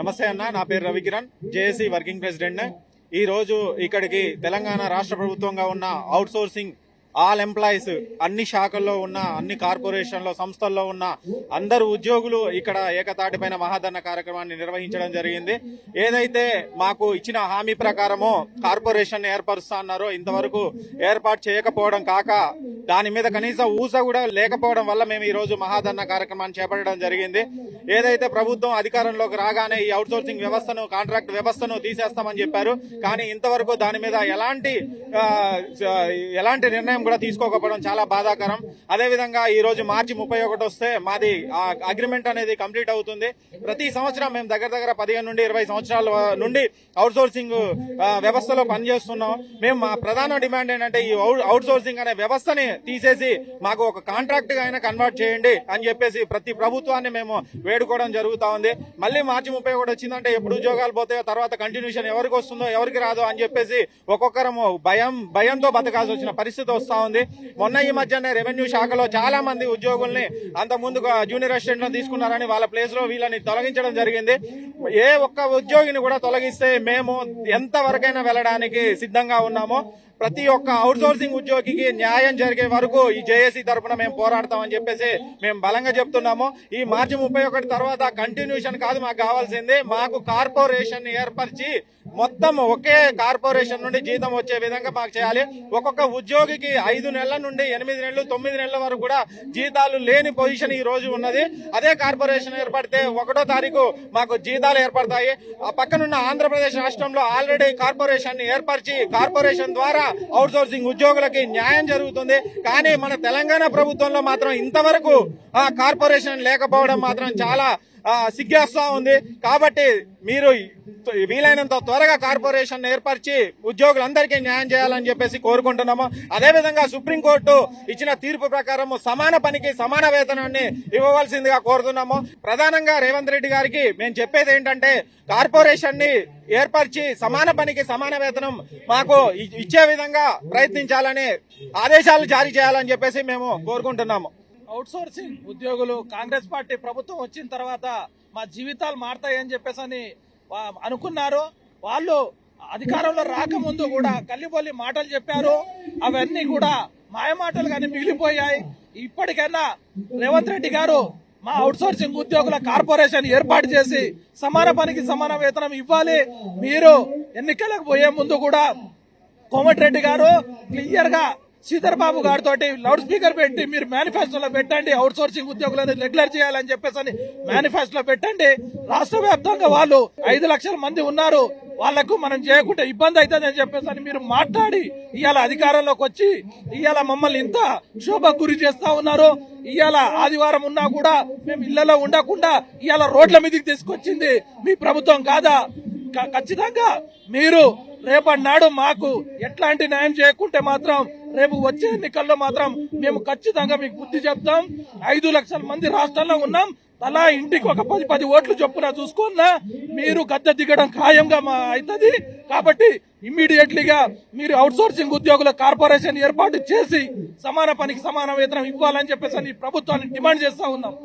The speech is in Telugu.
నమస్తే అన్న, నా పేరు రవికిరణ్, జేఏసీ వర్కింగ్ ప్రెసిడెంట్. ఈ రోజు ఇక్కడికి తెలంగాణ రాష్ట్ర ప్రభుత్వంగా ఉన్న అవుట్ సోర్సింగ్ ఆల్ ఎంప్లాయీస్, అన్ని శాఖల్లో ఉన్న, అన్ని కార్పొరేషన్లో, సంస్థల్లో ఉన్న అందరు ఉద్యోగులు ఇక్కడ ఏకతాటిపైన మహాధరణ కార్యక్రమాన్ని నిర్వహించడం జరిగింది. ఏదైతే మాకు ఇచ్చిన హామీ ప్రకారమో కార్పొరేషన్ ఏర్పరుస్తా అన్నారో ఇంతవరకు ఏర్పాటు చేయకపోవడం కాక దాని మీద కనీసం ఊస కూడా లేకపోవడం వల్ల మేము ఈ రోజు మహాధరణ కార్యక్రమాన్ని చేపట్టడం జరిగింది. ఏదైతే ప్రభుత్వం అధికారంలోకి రాగానే ఈ అవుట్ సోర్సింగ్ వ్యవస్థను, కాంట్రాక్ట్ వ్యవస్థను తీసేస్తామని చెప్పారు, కానీ ఇంతవరకు దాని మీద ఎలాంటి నిర్ణయం కూడా తీసుకోకపోవడం చాలా బాధాకరం. అదేవిధంగా ఈ రోజు మార్చి 31 వస్తే మాది అగ్రిమెంట్ అనేది కంప్లీట్ అవుతుంది. ప్రతి సంవత్సరం మేము దగ్గర 15 నుండి 20 సంవత్సరాల నుండి అవుట్ సోర్సింగ్ వ్యవస్థలో పనిచేస్తున్నాం. మేము మా ప్రధాన డిమాండ్ ఏంటంటే ఈ అవుట్ సోర్సింగ్ అనే వ్యవస్థని తీసేసి మాకు ఒక కాంట్రాక్ట్ గా అయినా కన్వర్ట్ చేయండి అని చెప్పేసి ప్రతి ప్రభుత్వాన్ని మేము వేడుకోవడం జరుగుతా ఉంది. మళ్ళీ మార్చి 31 వచ్చిందంటే ఎప్పుడు ఉద్యోగాలు పోతాయో, తర్వాత కంటిన్యూషన్ ఎవరికి వస్తుందో ఎవరికి రాదో అని చెప్పేసి ఒక్కొక్కరము భయంతో బతకాల్సి వచ్చిన పరిస్థితి వస్తా ఉంది. మొన్న ఈ మధ్యనే రెవెన్యూ శాఖలో చాలా మంది ఉద్యోగుల్ని అంత ముందు జూనియర్ అసిస్టెంట్ లో తీసుకున్నారని వాళ్ళ ప్లేస్ లో వీళ్ళని తొలగించడం జరిగింది. ఏ ఒక్క ఉద్యోగిని కూడా తొలగిస్తే మేము ఎంత వరకైనా వెళ్ళడానికి సిద్ధంగా ఉన్నామో. ప్రతి ఒక్క అవుట్ సోర్సింగ్ ఉద్యోగికి న్యాయం జరిగే వరకు ఈ జేఏసీ తరఫున మేము పోరాడతామని చెప్పేసి మేము బలంగా చెప్తున్నాము. ఈ మార్చి 31 తర్వాత కంటిన్యూషన్ కాదు మాకు కావాల్సింది, మాకు కార్పొరేషన్ ఏర్పరిచి మొత్తం ఒకే కార్పొరేషన్ నుండి జీతం వచ్చే విధంగా మాకు చేయాలి. ఒక్కొక్క ఉద్యోగికి 5 నెలల నుండి 8 నెలలు 9 నెలల వరకు కూడా జీతాలు లేని పొజిషన్ ఈ రోజు ఉన్నది. అదే కార్పొరేషన్ ఏర్పడితే 1వ తారీఖు మాకు జీతాలు ఏర్పడతాయి. ఆ పక్కనున్న ఆంధ్రప్రదేశ్ రాష్ట్రంలో ఆల్రెడీ కార్పొరేషన్ ఏర్పరిచి కార్పొరేషన్ ద్వారా అవుట్ సోర్సింగ్ ఉద్యోగులకి న్యాయం జరుగుతుంది. కానీ మన తెలంగాణ ప్రభుత్వంలో మాత్రం ఇంతవరకు ఆ కార్పొరేషన్ లేకపోవడం మాత్రం చాలా సిగ్గేస్తా ఉంది. కాబట్టి మీరు వీలైనంత త్వరగా కార్పొరేషన్ ఏర్పరిచి ఉద్యోగులందరికీ న్యాయం చేయాలని చెప్పేసి కోరుకుంటున్నాము. అదేవిధంగా సుప్రీంకోర్టు ఇచ్చిన తీర్పు ప్రకారం సమాన పనికి సమాన వేతనాన్ని ఇవ్వవలసిందిగా కోరుతున్నాము. ప్రధానంగా రేవంత్ రెడ్డి గారికి మేము చెప్పేది ఏంటంటే కార్పొరేషన్ ని ఏర్పరిచి సమాన పనికి సమాన వేతనం మాకు ఇచ్చే విధంగా ప్రయత్నించాలని ఆదేశాలు జారీ చేయాలని చెప్పేసి మేము కోరుకుంటున్నాము. అవుట్ సోర్సింగ్ ఉద్యోగులు కాంగ్రెస్ పార్టీ ప్రభుత్వం వచ్చిన తర్వాత మా జీవితాలు మారతాయని చెప్పేసి అనుకున్నారు. వాళ్ళు అధికారంలో రాకముందు కూడా కల్లిబొల్లి మాటలు చెప్పారు. అవన్నీ కూడా మాయమాటలుగానే మిగిలిపోయాయి. ఇప్పటికైనా రేవంత్ రెడ్డి గారు మా అవుట్ సోర్సింగ్ ఉద్యోగుల కార్పొరేషన్ ఏర్పాటు చేసి సమాన పనికి సమాన వేతనం ఇవ్వాలి. మీరు ఎన్నికలకు పోయే ముందు కూడా కోమటిరెడ్డి గారు క్లియర్ గా శ్రీధర్ బాబు గారితో లౌడ్ స్పీకర్ పెట్టి మీరు మేనిఫెస్టోలో పెట్టండి, అవుట్ సోర్సింగ్ ఉద్యోగులను రెగ్యులర్ చేయాలని చెప్పేసి మేనిఫెస్టోలో పెట్టండి. రాష్ట్ర వ్యాప్తంగా వాళ్ళు 5 లక్షల మంది ఉన్నారు, వాళ్లకు మనం చేయకుంటే ఇబ్బంది అవుతుందని చెప్పేసి మీరు మాట్లాడి ఇవాళ అధికారంలోకి వచ్చి ఇవాళ మమ్మల్ని ఇంత శోభకు గురి చేస్తా ఉన్నారు. ఇవాళ ఆదివారం ఉన్నా కూడా మేము ఇళ్లలో ఉండకుండా ఇవాళ రోడ్ల మీదకి తీసుకొచ్చింది మీ ప్రభుత్వం కాదా? ఖచ్చితంగా మీరు రేపటి నాడు మాకు ఎట్లాంటి న్యాయం చేయకుంటే మాత్రం రేపు వచ్చే ఎన్నికల్లో మాత్రం మేము ఖచ్చితంగా మీకు బుద్ధి చెప్తాం. 5 లక్షల మంది రాష్ట్రంలో ఉన్నాం, తలా ఇంటికి ఒక 10 ఓట్లు చొప్పున చూసుకున్నా మీరు గద్దె దిగడం ఖాయంగా అవుతుంది. కాబట్టి ఇమ్మీడియట్లీగా మీరు అవుట్ సోర్సింగ్ ఉద్యోగుల కార్పొరేషన్ ఏర్పాటు చేసి సమాన పనికి సమాన వేతనం ఇవ్వాలని చెప్పేసి ప్రభుత్వాన్ని డిమాండ్ చేస్తా ఉన్నాం.